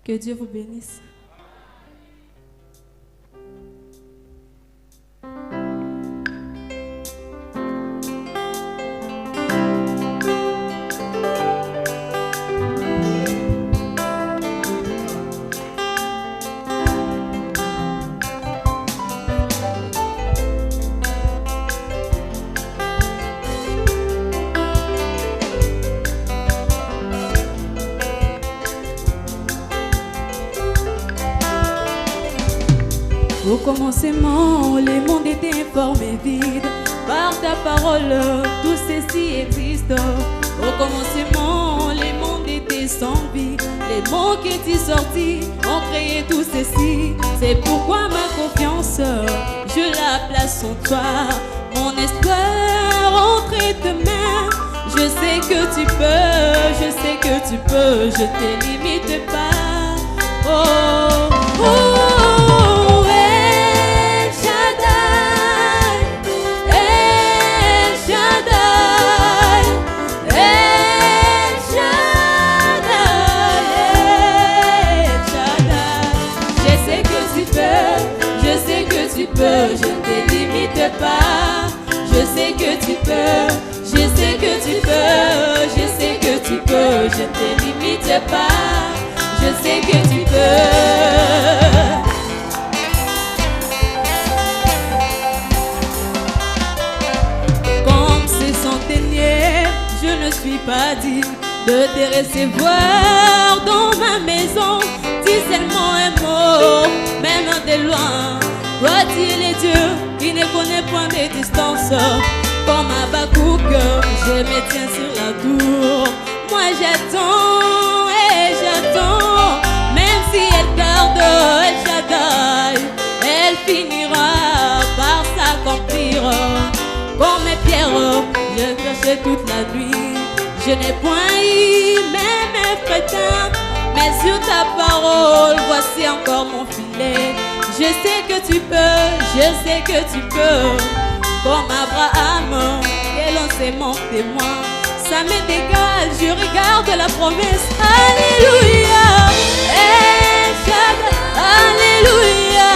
Que Dieu vous bénisse. Au commencement, les mondes étaient informés vides. Par ta parole, tout ceci existe. Au commencement, les mondes étaient sans vie. Les mots qui étaient sortis ont créé tout ceci. C'est pourquoi ma confiance, je la place en toi. Mon espoir entre tes mains. Je sais que tu peux, je sais que tu peux. Je te limite pas. Oh, oh, oh. Je ne te limite pas. Je sais que tu peux. Je sais que tu peux. Je sais que tu peux. Je ne te limite pas. Je sais que tu peux. Comme ces centenaires, je ne suis pas digne de te recevoir dans ma maison. Dis seulement un mot, même de loin. Toi tu es Dieu qui ne connaît point de distance. Comme Habakkuk, je me tiens sur la tour. Moi j'attends et j'attends. Même si elle tarde, El Shaddai, elle finira par s'accomplir. Comme Pierre, je cherchais toute la nuit. Je n'ai point eu même un fretin. Mais sur ta parole, voici encore mon filet. Je sais que tu peux, je sais que tu peux. Comme Abraham, quel c'est mon témoin. Ça m'est égal, je regarde la promesse. Alléluia, El Shaddai, Alléluia,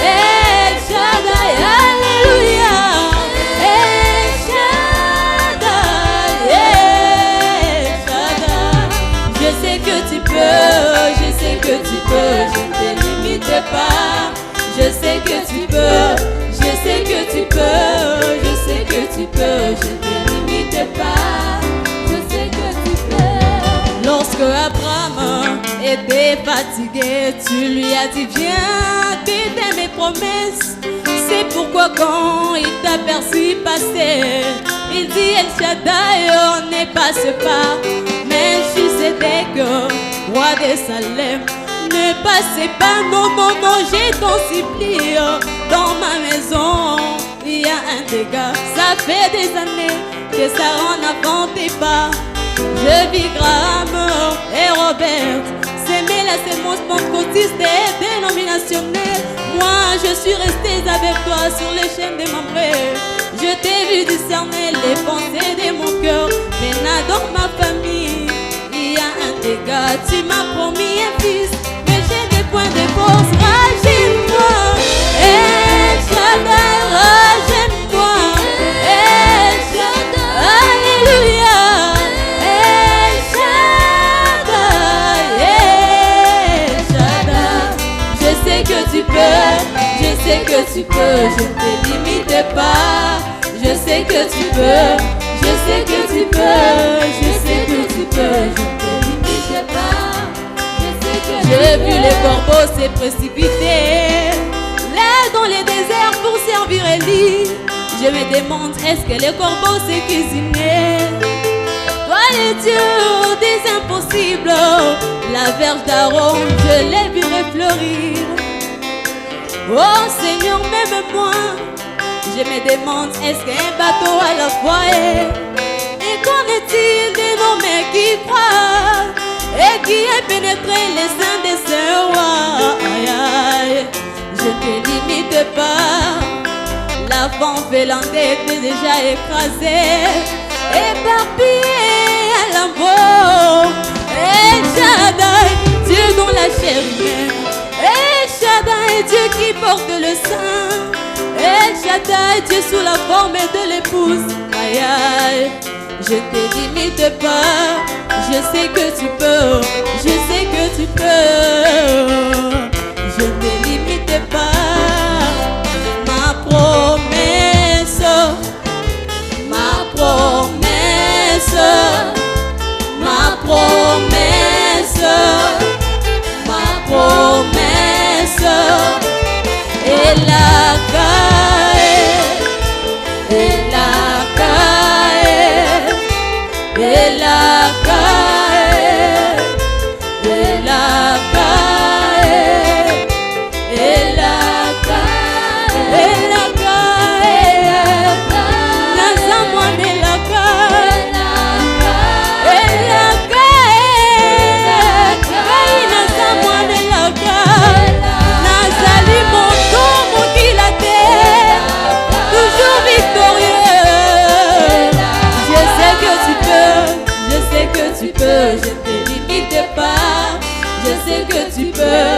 El Shaddai, Alléluia, El Shaddai, El Shaddai. Je sais que tu peux, je sais que tu peux. Je ne te limite pas. Je sais que tu peux, je sais que tu peux, je sais que tu peux, je ne te limite pas, je sais que tu peux. Lorsque Abraham était fatigué, tu lui as dit viens, t'étais mes promesses. C'est pourquoi quand il t'a perçu passer, il dit El Shaddai, on ne passe pas. Mais je sais que roi de Salem, ne passez pas, non, non, non, j'ai ton supplie. Dans ma maison, il y a un dégât. Ça fait des années que ça en n'avance pas. Je vis Graham et Robert. S'aimer la sémence pentecôtiste et dénominationnelle. Moi, je suis restée avec toi sur les chaînes des membrés. Je t'ai vu discerner les pensées de mon cœur. Maintenant, dans ma famille, il y a un dégât. Tu m'as promis un fils. J'ai des points de force, rajeune-moi. El Shaddai, rajeune-moi. El Shaddai, Alléluia. El Shaddai, El Shaddai. Je sais que tu peux, je sais que tu peux. Je ne te limite pas. Je sais que tu peux, je sais que tu peux. Je sais que tu peux, je ne te limite pas. J'ai vu les corbeaux se précipiter là dans les déserts pour servir Élie. Je me demande est-ce que les corbeaux se cuisinaient. Toi le Dieu des impossibles, la verge d'Aaron, je l'ai vu refleurir. Oh Seigneur, même moi, je me demande est-ce qu'un bateau à la fois est. Et qu'en est-il de nos mains qui croient et qui a pénétré les seins des sœurs? Aïe, aïe, je ne te limite pas. La femme félante était déjà écrasée, éparpillée à l'envol. El Shaddai, Dieu dont la chair porte le sein. Et Shaddai, Dieu sous la forme de l'épouse. Aïe aïe, je te limite pas. Je sais que tu peux, je sais que tu peux. Je te limite pas. Ma promesse, ma promesse, ma promesse, ma promesse. Et la caille, et la caille, et la caille, et la caille, et la caille, et la caille, naza mwana la caille, et la caille, naza mwana la caille, nazali moto mokila te, toujours victorieux. Je sais que tu peux, je sais que tu peux, je te limite pas. Je sais que tu peux,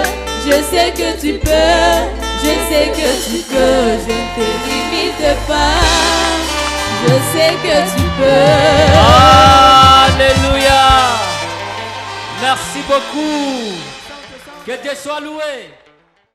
je sais que tu peux, je sais que tu peux, je ne te limite pas. Je sais que tu peux. Alléluia. Merci beaucoup. Que Dieu soit loué.